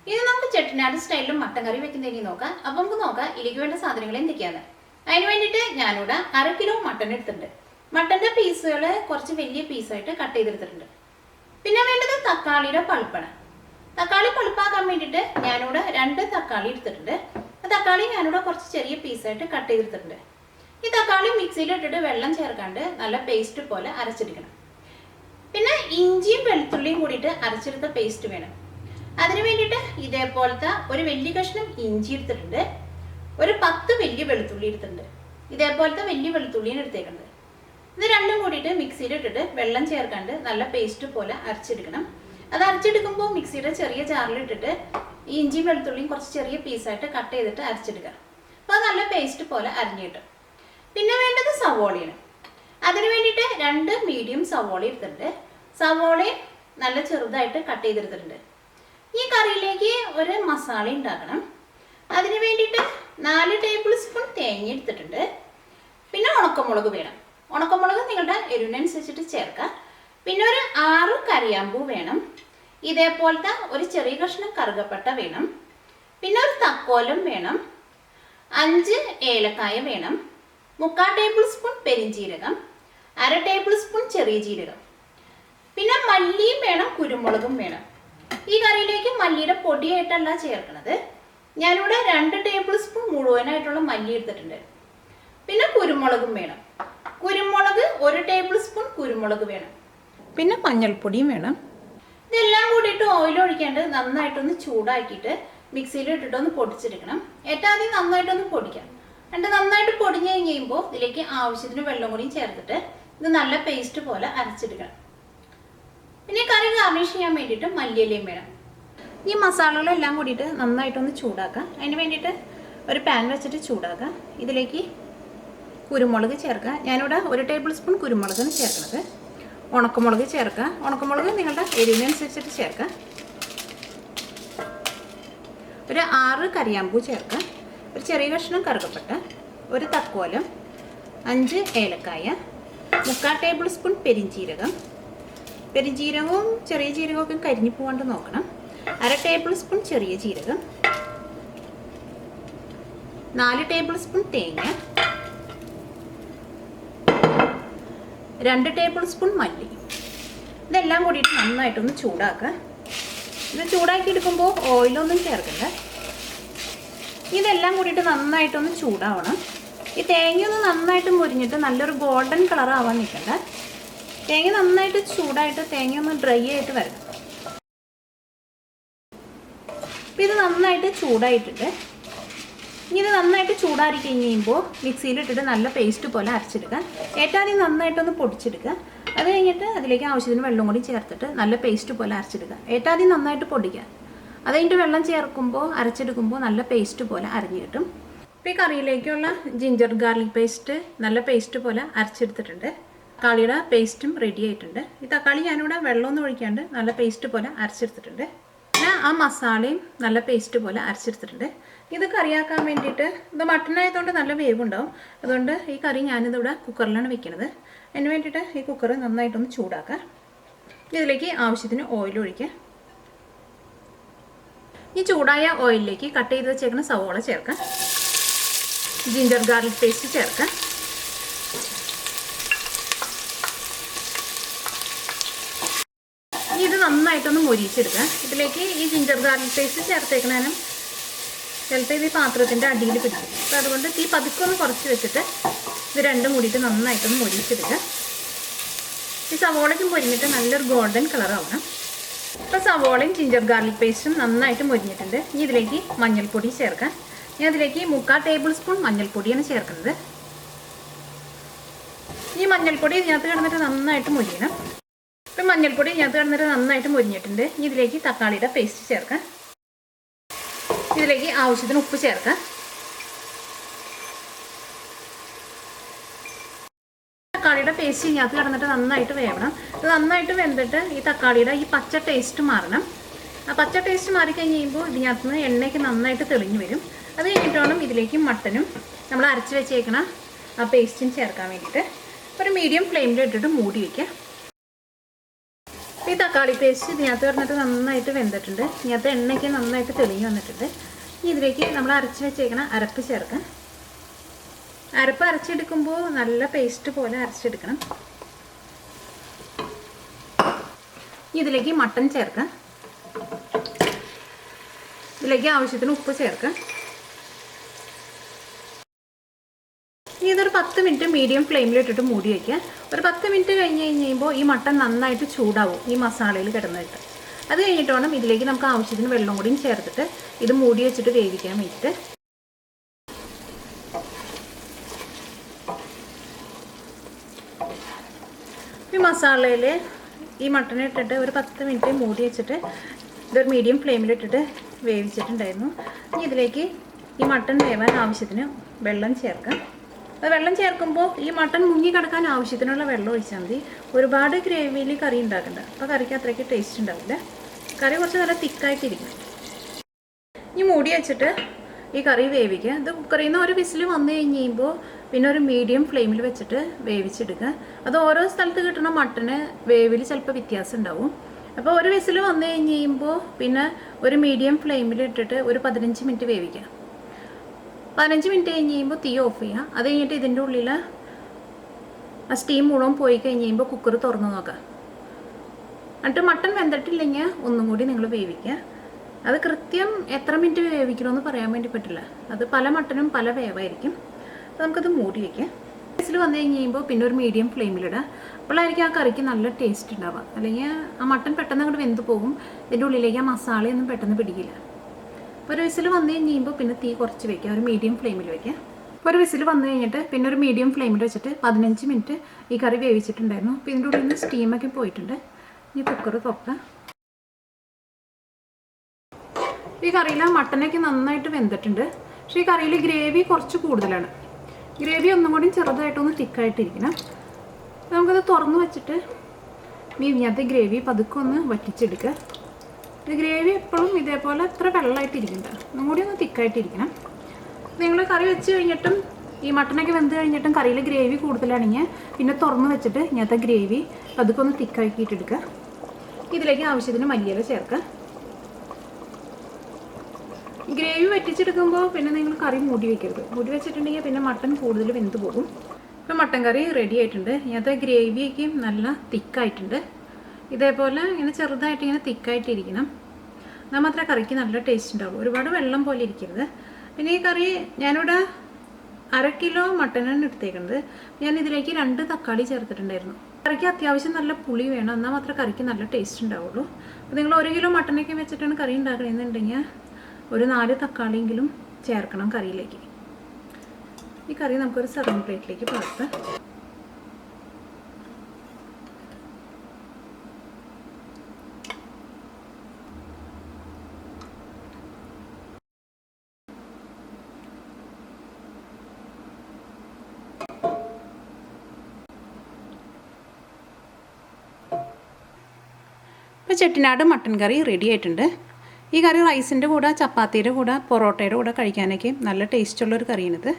ഇത് നമുക്ക് ചെട്ടിനാട് സ്റ്റൈലിലും മട്ടൻ കറി വെക്കുന്നതിന് നോക്കാം. അപ്പോൾ നമുക്ക് നോക്കാം ഇതിലേക്ക് വേണ്ട സാധനങ്ങൾ എന്തൊക്കെയാണ്. അതിന് വേണ്ടിയിട്ട് ഞാനിവിടെ 1/2 കിലോ മട്ടൺ എടുത്തിട്ടുണ്ട്. മട്ടൻ്റെ പീസുകൾ കുറച്ച് വലിയ പീസായിട്ട് കട്ട് ചെയ്തെടുത്തിട്ടുണ്ട്. പിന്നെ വേണ്ടത് തക്കാളിയുടെ പൾപ്പാണ്. തക്കാളി പൾപ്പാക്കാൻ വേണ്ടിയിട്ട് ഞാനിവിടെ 2 തക്കാളി എടുത്തിട്ടുണ്ട്. തക്കാളി ഞാനിവിടെ കുറച്ച് ചെറിയ പീസായിട്ട് കട്ട് ചെയ്തെടുത്തിട്ടുണ്ട്. ഈ തക്കാളി മിക്സിയിലിട്ടിട്ട് വെള്ളം ചേർക്കാണ്ട് നല്ല പേസ്റ്റ് പോലെ അരച്ചെടുക്കണം. പിന്നെ ഇഞ്ചിയും വെളുത്തുള്ളിയും കൂടിയിട്ട് അരച്ചെടുത്ത പേസ്റ്റ് വേണം. അതിന് വേണ്ടിയിട്ട് ഇതേപോലത്തെ ഒരു വലിയ കഷ്ണം ഇഞ്ചി എടുത്തിട്ടുണ്ട്, ഒരു 10 വലിയ വെളുത്തുള്ളി എടുത്തിട്ടുണ്ട്. ഇതേപോലത്തെ വലിയ വെളുത്തുള്ളിയാണ് എടുത്തേക്കുന്നത്. ഇത് രണ്ടും കൂടിയിട്ട് മിക്സിയിലിട്ടിട്ട് വെള്ളം ചേർക്കാണ്ട് നല്ല പേസ്റ്റ് പോലെ അരച്ചെടുക്കണം. അത് അരച്ചെടുക്കുമ്പോൾ മിക്സിയുടെ ചെറിയ ജാറിലിട്ടിട്ട് ഈ ഇഞ്ചിയും വെളുത്തുള്ളിയും കുറച്ച് ചെറിയ പീസായിട്ട് കട്ട് ചെയ്തിട്ട് അരച്ചെടുക്കുക. അപ്പോൾ അത് നല്ല പേസ്റ്റ് പോലെ അരിഞ്ഞു കിട്ടും. പിന്നെ വേണ്ടത് സവോളയാണ്. അതിന് വേണ്ടിയിട്ട് 2 മീഡിയം സവോള എടുത്തിട്ടുണ്ട്. സവോളയും നല്ല ചെറുതായിട്ട് കട്ട് ചെയ്തെടുത്തിട്ടുണ്ട്. ഈ കറിയിലേക്ക് ഒരു മസാല ഉണ്ടാക്കണം. അതിന് വേണ്ടിയിട്ട് 4 ടേബിൾ സ്പൂൺ തേങ്ങ എടുത്തിട്ടുണ്ട്. പിന്നെ ഉണക്കമുളക് വേണം. ഉണക്കമുളക് നിങ്ങളുടെ എരിവിനനുസരിച്ചിട്ട് ചേർക്കാം. പിന്നെ ഒരു 6 കറിയാമ്പൂ വേണം. ഇതേപോലത്തെ ഒരു ചെറിയ കഷ്ണം കറുകപ്പട്ട വേണം. പിന്നെ ഒരു തക്കോലം വേണം. 5 ഏലക്കായ വേണം. 3/4 ടേബിൾ സ്പൂൺ പെരിഞ്ജീരകം, 1/2 ടേബിൾ സ്പൂൺ ചെറിയ ജീരകം. പിന്നെ മല്ലിയും വേണം, കുരുമുളകും വേണം. ഈ കറിയിലേക്ക് മല്ലിയുടെ പൊടിയായിട്ടല്ല ചേർക്കുന്നത്. ഞാനിവിടെ 2 ടേബിൾ സ്പൂൺ മുഴുവനായിട്ടുള്ള മല്ലി എടുത്തിട്ടുണ്ട്. പിന്നെ കുരുമുളകും വേണം. കുരുമുളക് 1 ടേബിൾ സ്പൂൺ കുരുമുളക് വേണം. പിന്നെ മഞ്ഞൾപ്പൊടിയും വേണം. ഇതെല്ലാം കൂടിയിട്ട് ഓയിൽ ഒഴിക്കാണ്ട് നന്നായിട്ടൊന്ന് ചൂടാക്കിയിട്ട് മിക്സിയിൽ ഇട്ടിട്ടൊന്ന് പൊടിച്ചെടുക്കണം. ഏറ്റവും ആദ്യം നന്നായിട്ടൊന്ന് പൊടിക്കാം. എന്നിട്ട് നന്നായിട്ട് പൊടിഞ്ഞ് കഴിയുമ്പോൾ ഇതിലേക്ക് ആവശ്യത്തിന് വെള്ളം കൂടിയും ചേർത്തിട്ട് ഇത് നല്ല പേസ്റ്റ് പോലെ അരച്ചെടുക്കണം. പിന്നെ കറി ഗാർണിഷ് ചെയ്യാൻ വേണ്ടിയിട്ട് മല്ലിയിലയും വേണം. ഈ മസാലകളെല്ലാം കൂടിയിട്ട് നന്നായിട്ടൊന്ന് ചൂടാക്കാം. അതിന് വേണ്ടിയിട്ട് ഒരു പാൻ വെച്ചിട്ട് ചൂടാക്കാം. ഇതിലേക്ക് കുരുമുളക് ചേർക്കുക. ഞാനിവിടെ 1 ടേബിൾ സ്പൂൺ കുരുമുളകാണ് ചേർക്കുന്നത്. ഉണക്കമുളക് ചേർക്കുക. ഉണക്കമുളക് നിങ്ങളുടെ എരിവിനനുസരിച്ചിട്ട് ചേർക്കുക. ഒരു 6 കറിയാമ്പൂ ചേർക്കുക. ഒരു ചെറിയ കഷ്ണം കറുകപ്പട്ട, ഒരു തക്കോലം, 5 ഏലക്കായ, 3/4 ടേബിൾ സ്പൂൺ പെരിഞ്ജീരകം. പെരിഞ്ജീരകവും ചെറിയ ജീരകമൊക്കെ കരിഞ്ഞു പോകാണ്ട് നോക്കണം. 1/2 ടേബിൾ സ്പൂൺ ചെറിയ ജീരകം, 4 ടേബിൾ സ്പൂൺ തേങ്ങ, 2 ടേബിൾ സ്പൂൺ മല്ലി. ഇതെല്ലാം കൂടിയിട്ട് നന്നായിട്ടൊന്ന് ചൂടാക്കുക. ഇത് ചൂടാക്കി എടുക്കുമ്പോൾ ഓയിലൊന്നും ചേർക്കണ്ട. ഇതെല്ലാം കൂടിയിട്ട് നന്നായിട്ടൊന്ന് ചൂടാവണം. ഈ തേങ്ങയൊന്ന് നന്നായിട്ട് മുരിഞ്ഞിട്ട് നല്ലൊരു ഗോൾഡൻ കളർ ആവാൻ നിൽക്കണ്ട. തേങ്ങ നന്നായിട്ട് ചൂടായിട്ട് തേങ്ങ ഒന്ന് ഡ്രൈ ആയിട്ട് വരണം. അപ്പം ഇത് നന്നായിട്ട് ചൂടായിട്ടുണ്ട്. ഇനി ഇത് നന്നായിട്ട് ചൂടാറി കഴിയുമ്പോൾ മിക്സിയിലിട്ടിട്ട് നല്ല പേസ്റ്റ് പോലെ അരച്ചെടുക്കുക. ഏറ്റവും ആദ്യം നന്നായിട്ടൊന്ന് പൊടിച്ചെടുക്കുക. അത് കഴിഞ്ഞിട്ട് അതിലേക്ക് ആവശ്യത്തിന് വെള്ളം കൂടി ചേർത്തിട്ട് നല്ല പേസ്റ്റ് പോലെ അരച്ചെടുക്കുക. ഏറ്റവും ആദ്യം നന്നായിട്ട് പൊടിക്കുക. അത് കഴിഞ്ഞിട്ട് വെള്ളം ചേർക്കുമ്പോൾ അരച്ചെടുക്കുമ്പോൾ നല്ല പേസ്റ്റ് പോലെ അരഞ്ഞു കിട്ടും. ഇപ്പോൾ ഈ കറിയിലേക്കുള്ള ജിഞ്ചർ ഗാർലിക് പേസ്റ്റ് നല്ല പേസ്റ്റ് പോലെ അരച്ചെടുത്തിട്ടുണ്ട്. തക്കാളിയുടെ പേസ്റ്റും റെഡി ആയിട്ടുണ്ട്. ഈ തക്കാളി ഞാനിവിടെ വെള്ളമൊന്നും ഒഴിക്കാണ്ട് നല്ല പേസ്റ്റ് പോലെ അരച്ചെടുത്തിട്ടുണ്ട്. പിന്നെ ആ മസാലയും നല്ല പേസ്റ്റ് പോലെ അരച്ചെടുത്തിട്ടുണ്ട്. ഇത് കറിയാക്കാൻ വേണ്ടിയിട്ട് ഇത് മട്ടനായതുകൊണ്ട് നല്ല വേവുണ്ടാവും. അതുകൊണ്ട് ഈ കറി ഞാനിതിവിടെ കുക്കറിലാണ് വെക്കുന്നത്. അതിന് വേണ്ടിയിട്ട് ഈ കുക്കർ നന്നായിട്ടൊന്ന് ചൂടാക്കാം. ഇതിലേക്ക് ആവശ്യത്തിന് ഓയിൽ ഒഴിക്കുക. ഈ ചൂടായ ഓയിലിലേക്ക് കട്ട് ചെയ്ത് വെച്ചേക്കുന്ന സവോള ചേർക്കാം. ജിഞ്ചർ ഗാർലിക് പേസ്റ്റ് ചേർക്കാം. ഇത് നന്നായിട്ടൊന്ന് മൊരിച്ചെടുക്കുക. ഇതിലേക്ക് ഈ ജിഞ്ചർ ഗാർലിക് പേസ്റ്റ് ചേർത്തേക്കുന്നതിനും ചിലപ്പോൾ ഇത് ഈ പാത്രത്തിൻ്റെ അടിയിൽ പിടിക്കും. അപ്പോൾ അതുകൊണ്ട് തീ പതുക്കൊന്ന് കുറച്ച് വെച്ചിട്ട് ഇത് രണ്ടും കൂടിയിട്ട് നന്നായിട്ടൊന്ന് മൊരിച്ചെടുക്കുക. ഈ സവോളയ്ക്കും പൊരിഞ്ഞിട്ട് നല്ലൊരു ഗോൾഡൻ കളറാവണം. ഇപ്പോൾ സവോളയും ജിഞ്ചർ ഗാർലിക് പേസ്റ്റും നന്നായിട്ട് മൊരിഞ്ഞിട്ടുണ്ട്. ഇനി ഇതിലേക്ക് മഞ്ഞൾപ്പൊടി ചേർക്കാം. ഞാൻ ഇതിലേക്ക് 3/4 ടേബിൾ സ്പൂൺ മഞ്ഞൾപ്പൊടിയാണ് ചേർക്കുന്നത്. ഈ മഞ്ഞൾപ്പൊടി ഇതിനകത്ത് കിടന്നിട്ട് നന്നായിട്ട് മൊരിയണം. ഇപ്പം മഞ്ഞൾപ്പൊടി ഇതിനകത്ത് കിടന്നിട്ട് നന്നായിട്ട് മൊരിഞ്ഞിട്ടുണ്ട്. ഇനി ഇതിലേക്ക് തക്കാളിയുടെ പേസ്റ്റ് ചേർക്കാം. ഇതിലേക്ക് ആവശ്യത്തിന് ഉപ്പ് ചേർക്കാം. തക്കാളിയുടെ പേസ്റ്റ് ഇതിനകത്ത് കിടന്നിട്ട് നന്നായിട്ട് വേവണം. ഇത് നന്നായിട്ട് വെന്തിട്ട് ഈ തക്കാളിയുടെ ഈ പച്ച ടേസ്റ്റ് മാറണം. ആ പച്ച ടേസ്റ്റ് മാറിക്കഴിഞ്ഞ് കഴിയുമ്പോൾ ഇതിനകത്ത് നിന്ന് എണ്ണയ്ക്ക് നന്നായിട്ട് തെളിഞ്ഞു വരും. അത് കഴിഞ്ഞിട്ട് വേണം ഇതിലേക്ക് മട്ടനും നമ്മൾ അരച്ച് വെച്ചേക്കണ ആ പേസ്റ്റും ചേർക്കാൻ വേണ്ടിയിട്ട്. ഒരു മീഡിയം ഫ്ലെയിമിൽ ഇട്ടിട്ട് മൂടി വയ്ക്കുക. ഈ തക്കാളി പേസ്റ്റ് ഇതിനകത്ത് പറഞ്ഞിട്ട് നന്നായിട്ട് വെന്തിട്ടുണ്ട്. ഇതിനകത്ത് എണ്ണയ്ക്ക് നന്നായിട്ട് തെളിഞ്ഞ് വന്നിട്ടുണ്ട്. ഇതിലേക്ക് നമ്മൾ അരച്ച് വെച്ചേക്കണ അരപ്പ് ചേർക്കാം. അരപ്പ് അരച്ചെടുക്കുമ്പോൾ നല്ല പേസ്റ്റ് പോലെ അരച്ചെടുക്കണം. ഇതിലേക്ക് മട്ടൺ ചേർക്കാം. ഇതിലേക്ക് ആവശ്യത്തിന് ഉപ്പ് ചേർക്കാം. ഇതൊരു 10 മിനിറ്റ് മീഡിയം ഫ്ലെയിമിലിട്ടിട്ട് മൂടി വയ്ക്കുക. ഒരു 10 മിനിറ്റ് കഴിഞ്ഞ് കഴിയുമ്പോൾ ഈ മട്ടൺ നന്നായിട്ട് ചൂടാവും ഈ മസാലയിൽ കിടന്നിട്ട്. അത് കഴിഞ്ഞിട്ട് വേണം ഇതിലേക്ക് നമുക്ക് ആവശ്യത്തിന് വെള്ളം കൂടിയും ചേർത്തിട്ട് ഇത് മൂടി വെച്ചിട്ട് വേവിക്കാൻ വേണ്ടിയിട്ട്. ഈ മസാലയിൽ ഈ മട്ടൺ ഇട്ടിട്ട് ഒരു 10 മിനിറ്റ് മൂടി വെച്ചിട്ട് ഇതൊരു മീഡിയം ഫ്ലെയിമിലിട്ടിട്ട് വേവിച്ചിട്ടുണ്ടായിരുന്നു. ഇനി ഇതിലേക്ക് ഈ മട്ടൺ വേവാൻ ആവശ്യത്തിന് വെള്ളം ചേർക്കാം. അത് വെള്ളം ചേർക്കുമ്പോൾ ഈ മട്ടൺ മുങ്ങി കിടക്കാൻ ആവശ്യത്തിനുള്ള വെള്ളം ഒഴിച്ചാൽ മതി. ഒരുപാട് ഗ്രേവിയിൽ കറി ഉണ്ടാക്കണ്ട. അപ്പോൾ കറിക്ക് അത്രയ്ക്ക് ടേസ്റ്റ് ഉണ്ടാവില്ല. കറി കുറച്ച് നല്ല തിക്കായിട്ടിരിക്കും. ഇനി മൂടി വെച്ചിട്ട് ഈ കറി വേവിക്കുക. ഇത് കുക്കറിൽ നിന്ന് ഒരു വിസിൽ വന്നു കഴിഞ്ഞ് കഴിയുമ്പോൾ പിന്നെ ഒരു മീഡിയം ഫ്ലെയിമിൽ വെച്ചിട്ട് വേവിച്ചെടുക്കുക. അത് ഓരോ സ്ഥലത്ത് കിട്ടുന്ന മട്ടന് വേവിൽ ചിലപ്പോൾ വ്യത്യാസം ഉണ്ടാവും. അപ്പോൾ ഒരു വിസിൽ വന്നു കഴിഞ്ഞ് കഴിയുമ്പോൾ പിന്നെ ഒരു മീഡിയം ഫ്ലെയിമിൽ ഇട്ടിട്ട് ഒരു 15 മിനിറ്റ് വേവിക്കുക. 15 മിനിറ്റ് കഴിഞ്ഞ് കഴിയുമ്പോൾ തീ ഓഫ് ചെയ്യുക. അത് കഴിഞ്ഞിട്ട് ഇതിൻ്റെ ഉള്ളിൽ ആ സ്റ്റീം മുഴുവൻ പോയി കഴിഞ്ഞ് കഴിയുമ്പോൾ കുക്കർ തുറന്ന് നോക്കുക. എന്നിട്ട് മട്ടൺ വെന്തിട്ടില്ലെങ്കിൽ ഒന്നും കൂടി നിങ്ങൾ വേവിക്കുക. അത് കൃത്യം എത്ര മിനിറ്റ് വേവിക്കണമെന്ന് പറയാൻ വേണ്ടി പറ്റില്ല. അത് പല മട്ടനും പല വേവായിരിക്കും. അപ്പോൾ നമുക്കത് മൂടി വയ്ക്കാം. വിസിൽ വന്നു കഴിഞ്ഞ് കഴിയുമ്പോൾ പിന്നെ ഒരു മീഡിയം ഫ്ലെയിമിലിടുക. അപ്പോഴായിരിക്കും ആ കറിക്ക് നല്ല ടേസ്റ്റ് ഉണ്ടാവുക. അല്ലെങ്കിൽ ആ മട്ടൺ പെട്ടെന്ന് അങ്ങോട്ട് വെന്ത് പോകും. ഇതിൻ്റെ ഉള്ളിലേക്ക് ആ മസാലയൊന്നും പെട്ടെന്ന് പിടിക്കില്ല. ഒരു വിസിൽ വന്നു കഴിഞ്ഞ് കഴിയുമ്പോൾ പിന്നെ തീ കുറച്ച് വയ്ക്കുക. ഒരു മീഡിയം ഫ്ലെയിമിൽ വയ്ക്കുക. അപ്പോൾ ഒരു വിസിൽ വന്നു കഴിഞ്ഞിട്ട് പിന്നെ ഒരു മീഡിയം ഫ്ലെയിമിൽ വെച്ചിട്ട് 15 മിനിറ്റ് ഈ കറി വേവിച്ചിട്ടുണ്ടായിരുന്നു. അപ്പോൾ ഇതിൻ്റെ ഉള്ളിൽ നിന്ന് സ്റ്റീമൊക്കെ പോയിട്ടുണ്ട്. ഇനി കുക്കർ തുറക്കുക. ഈ കറിയിൽ മട്ടനൊക്കെ നന്നായിട്ട് വെന്തിട്ടുണ്ട്. പക്ഷേ ഈ കറിയിൽ ഗ്രേവി കുറച്ച് കൂടുതലാണ്. ഗ്രേവി ഒന്നും കൂടി ചെറുതായിട്ടൊന്ന് തിക്കായിട്ടിരിക്കണം. നമുക്കത് തുറന്ന് വെച്ചിട്ട് ഇതിനകത്ത് ഗ്രേവി പതുക്കെ ഒന്ന് വറ്റിച്ചെടുക്കുക. ഇത് ഗ്രേവി എപ്പോഴും ഇതേപോലെ അത്ര വെള്ളമായിട്ടിരിക്കണ്ട. ഒന്നും കൂടി ഒന്ന് തിക്കായിട്ടിരിക്കണം. നിങ്ങൾ കറി വെച്ച് കഴിഞ്ഞിട്ടും ഈ മട്ടനൊക്കെ വെന്ത് കഴിഞ്ഞിട്ടും കറിയിൽ ഗ്രേവി കൂടുതലാണെങ്കിൽ പിന്നെ തുറന്ന് വെച്ചിട്ട് ഇങ്ങനത്തെ ഗ്രേവി പതുക്കെ ഒന്ന് തിക്കാക്കിയിട്ടെടുക്കുക. ഇതിലേക്ക് ആവശ്യത്തിന് മല്ലിയില ചേർക്കുക. ഗ്രേവി വറ്റിച്ചെടുക്കുമ്പോൾ പിന്നെ നിങ്ങൾ കറി മൂടി വയ്ക്കരുത്. മൂടി വെച്ചിട്ടുണ്ടെങ്കിൽ പിന്നെ മട്ടൻ കൂടുതൽ വെന്ത് പോകും. ഇപ്പം മട്ടൻ കറി റെഡി ആയിട്ടുണ്ട്. ഇങ്ങനത്തെ ഗ്രേവിയൊക്കെ നല്ല തിക്കായിട്ടുണ്ട്. ഇതേപോലെ ഇങ്ങനെ ചെറുതായിട്ട് ഇങ്ങനെ തിക്കായിട്ടിരിക്കണം. എന്നാൽ മാത്രമേ കറിക്ക് നല്ല ടേസ്റ്റ് ഉണ്ടാവുള്ളൂ. ഒരുപാട് വെള്ളം പോലെ ഇരിക്കരുത്. പിന്നെ ഈ കറി ഞാനിവിടെ 1/2 കിലോ മട്ടനാണ് എടുത്തേക്കുന്നത്. ഞാൻ ഇതിലേക്ക് 2 തക്കാളി ചേർത്തിട്ടുണ്ടായിരുന്നു. കറിക്ക് അത്യാവശ്യം നല്ല പുളി വേണം. എന്നാൽ മാത്രമേ കറിക്ക് നല്ല ടേസ്റ്റ് ഉണ്ടാവുള്ളൂ. അപ്പോൾ നിങ്ങൾ 1 കിലോ മട്ടനൊക്കെ വെച്ചിട്ടാണ് കറി ഉണ്ടാക്കണമെന്നുണ്ടെങ്കിൽ ഒരു 4 തക്കാളിയെങ്കിലും ചേർക്കണം കറിയിലേക്ക്. ഈ കറി നമുക്കൊരു സർവിംഗ് പ്ലേറ്റിലേക്ക് പകർത്താം. ഇപ്പോൾ ചെട്ടിനാട് മട്ടൻ കറി റെഡി ആയിട്ടുണ്ട്. ഈ കറി റൈസിൻ്റെ കൂടെ, ചപ്പാത്തിയുടെ കൂടെ, പൊറോട്ടയുടെ കൂടെ കഴിക്കാനൊക്കെ നല്ല ടേസ്റ്റുള്ളൊരു കറിയാണിത്.